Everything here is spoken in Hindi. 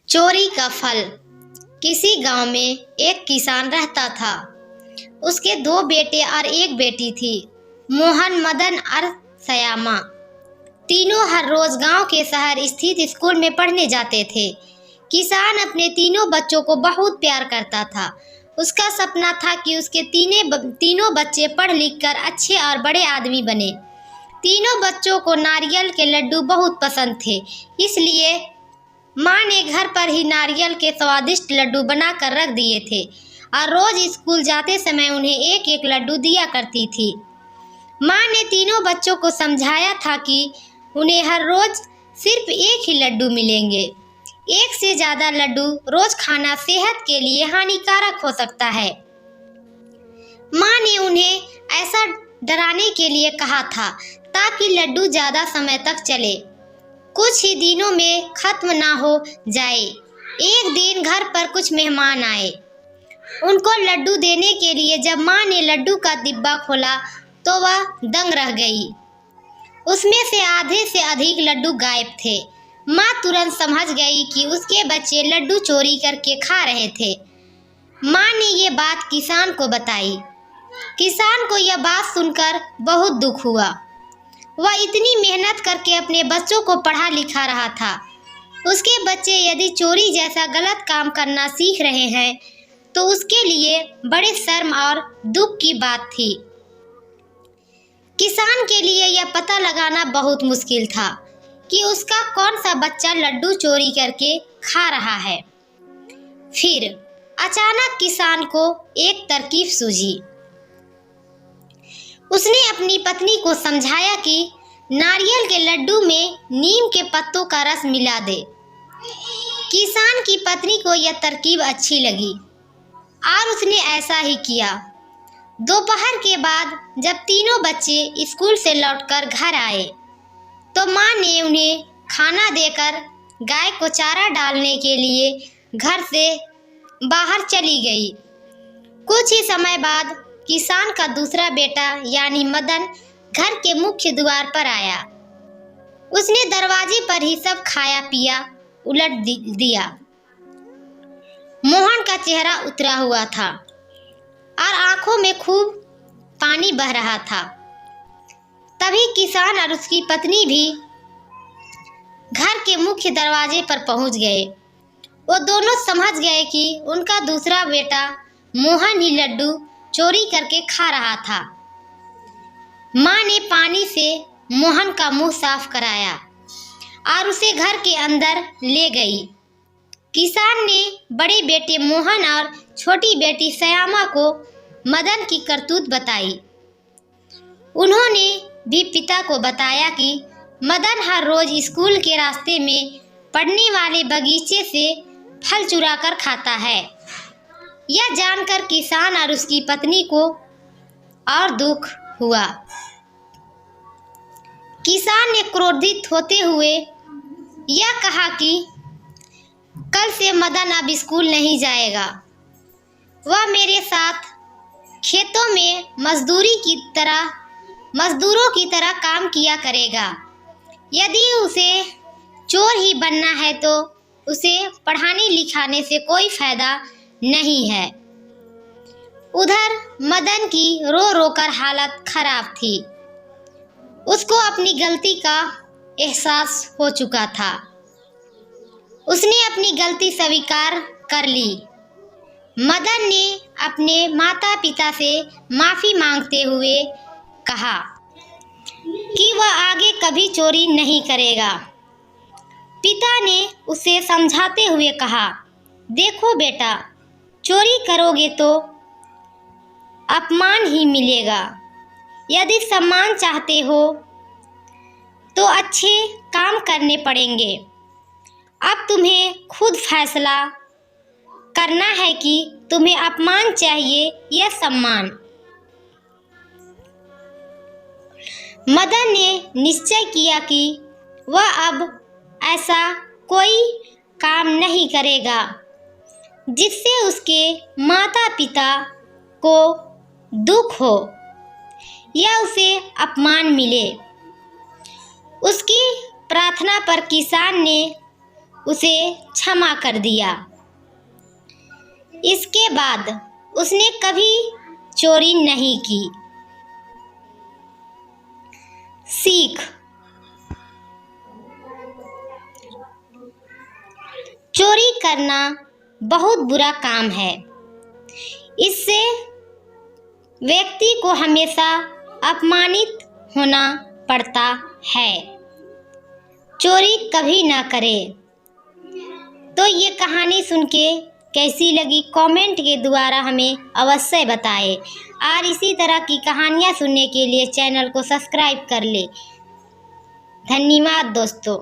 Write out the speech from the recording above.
चोरी का फल। किसी गांव में एक किसान रहता था। उसके दो बेटे और एक बेटी थी, मोहन, मदन और श्यामा। तीनों हर रोज गांव के शहर स्थित स्कूल में पढ़ने जाते थे। किसान अपने तीनों बच्चों को बहुत प्यार करता था। उसका सपना था कि उसके तीनों बच्चे पढ़ लिख कर अच्छे और बड़े आदमी बने। तीनों बच्चों को नारियल के लड्डू बहुत पसंद थे, इसलिए माँ ने घर पर ही नारियल के स्वादिष्ट लड्डू बनाकर रख दिए थे और रोज स्कूल जाते समय उन्हें एक एक लड्डू दिया करती थी। माँ ने तीनों बच्चों को समझाया था कि उन्हें हर रोज सिर्फ एक ही लड्डू मिलेंगे। एक से ज़्यादा लड्डू रोज खाना सेहत के लिए हानिकारक हो सकता है। माँ ने उन्हें ऐसा डराने के लिए कहा था ताकि लड्डू ज़्यादा समय तक चले, कुछ ही दिनों में खत्म ना हो जाए। एक दिन घर पर कुछ मेहमान आए। उनको लड्डू देने के लिए जब माँ ने लड्डू का डिब्बा खोला तो वह दंग रह गई। उसमें से आधे से अधिक लड्डू गायब थे। माँ तुरंत समझ गई कि उसके बच्चे लड्डू चोरी करके खा रहे थे। माँ ने ये बात किसान को बताई। किसान को यह बात सुनकर बहुत दुख हुआ। वह इतनी मेहनत करके अपने बच्चों को पढ़ा लिखा रहा था। उसके बच्चे यदि चोरी जैसा गलत काम करना सीख रहे हैं तो उसके लिए बड़े शर्म और दुख की बात थी। किसान के लिए यह पता लगाना बहुत मुश्किल था कि उसका कौन सा बच्चा लड्डू चोरी करके खा रहा है। फिर अचानक किसान को एक तरकीब सूझी। उसने अपनी पत्नी को समझाया कि नारियल के लड्डू में नीम के पत्तों का रस मिला दे। किसान की पत्नी को यह तरकीब अच्छी लगी और उसने ऐसा ही किया। दोपहर के बाद जब तीनों बच्चे स्कूल से लौटकर घर आए तो माँ ने उन्हें खाना देकर गाय को चारा डालने के लिए घर से बाहर चली गई। कुछ ही समय बाद किसान का दूसरा बेटा यानी मदन घर के मुख्य द्वार पर आया। उसने दरवाजे पर ही सब खाया पिया उलट दिया। मोहन का चेहरा उतरा हुआ था और आंखों में खूब पानी बह रहा था। तभी किसान और उसकी पत्नी भी घर के मुख्य दरवाजे पर पहुंच गए। वो दोनों समझ गए कि उनका दूसरा बेटा मोहन ही लड्डू चोरी करके खा रहा था। माँ ने पानी से मोहन का मुंह साफ कराया और उसे घर के अंदर ले गई। किसान ने बड़े बेटे मोहन और छोटी बेटी श्यामा को मदन की करतूत बताई। उन्होंने भी पिता को बताया कि मदन हर रोज स्कूल के रास्ते में पड़ने वाले बगीचे से फल चुराकर खाता है। यह जानकर किसान और उसकी पत्नी को और दुख हुआ। किसान ने क्रोधित होते हुए यह कहा कि कल से मदन अब स्कूल नहीं जाएगा। वह मेरे साथ खेतों में मजदूरों की तरह काम किया करेगा। यदि उसे चोर ही बनना है तो उसे पढ़ाने लिखाने से कोई फायदा नहीं है। उधर मदन की रो रो कर हालत खराब थी। उसको अपनी गलती का एहसास हो चुका था। उसने अपनी गलती स्वीकार कर ली। मदन ने अपने माता पिता से माफ़ी मांगते हुए कहा कि वह आगे कभी चोरी नहीं करेगा। पिता ने उसे समझाते हुए कहा, देखो बेटा, चोरी करोगे तो अपमान ही मिलेगा। यदि सम्मान चाहते हो तो अच्छे काम करने पड़ेंगे। अब तुम्हें खुद फैसला करना है कि तुम्हें अपमान चाहिए या सम्मान। मदन ने निश्चय किया कि वह अब ऐसा कोई काम नहीं करेगा जिससे उसके माता पिता को दुख हो या उसे अपमान मिले। उसकी प्रार्थना पर किसान ने उसे क्षमा कर दिया। इसके बाद उसने कभी चोरी नहीं की। सीख: चोरी करना बहुत बुरा काम है। इससे व्यक्ति को हमेशा अपमानित होना पड़ता है। चोरी कभी ना करें। तो ये कहानी सुन के कैसी लगी कमेंट के द्वारा हमें अवश्य बताएं और इसी तरह की कहानियाँ सुनने के लिए चैनल को सब्सक्राइब कर ले। धन्यवाद दोस्तों।